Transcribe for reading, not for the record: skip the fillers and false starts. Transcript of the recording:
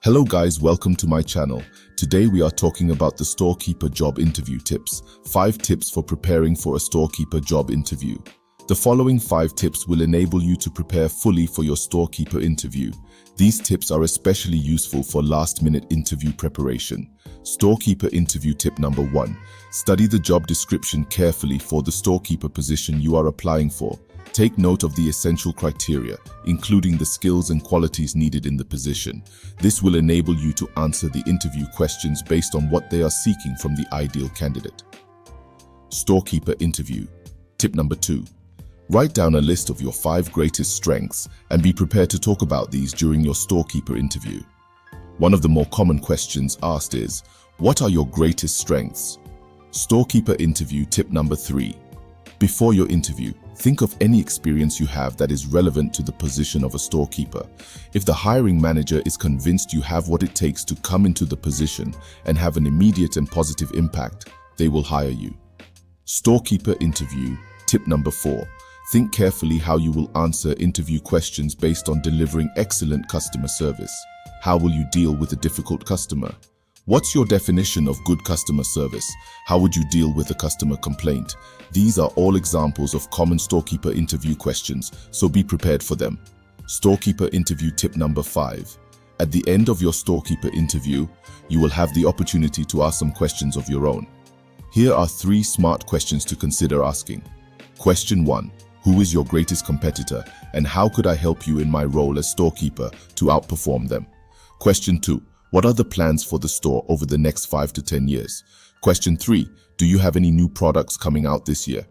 Hello guys, welcome to my channel. Today we are talking about the storekeeper job interview tips. 5 tips for preparing for a storekeeper job interview. The following 5 tips will enable you to prepare fully for your storekeeper interview. These tips are especially useful for last-minute interview preparation. Storekeeper interview tip number 1. Study the job description carefully for the storekeeper position you are applying for. Take note of the essential criteria, including the skills and qualities needed in the position. This will enable you to answer the interview questions based on what they are seeking from the ideal candidate. Storekeeper interview. Tip number 2. Write down a list of your 5 greatest strengths and be prepared to talk about these during your storekeeper interview. One of the more common questions asked is, what are your greatest strengths? Storekeeper interview tip number 3. Before your interview, think of any experience you have that is relevant to the position of a storekeeper. If the hiring manager is convinced you have what it takes to come into the position and have an immediate and positive impact, they will hire you. Storekeeper interview tip number 4. Think carefully how you will answer interview questions based on delivering excellent customer service. How will you deal with a difficult customer? What's your definition of good customer service? How would you deal with a customer complaint? These are all examples of common storekeeper interview questions, so be prepared for them. Storekeeper interview tip number 5. At the end of your storekeeper interview, you will have the opportunity to ask some questions of your own. Here are 3 smart questions to consider asking. Question 1. Who is your greatest competitor, and how could I help you in my role as storekeeper to outperform them? Question 2. What are the plans for the store over the next 5 to 10 years? Question 3. Do you have any new products coming out this year?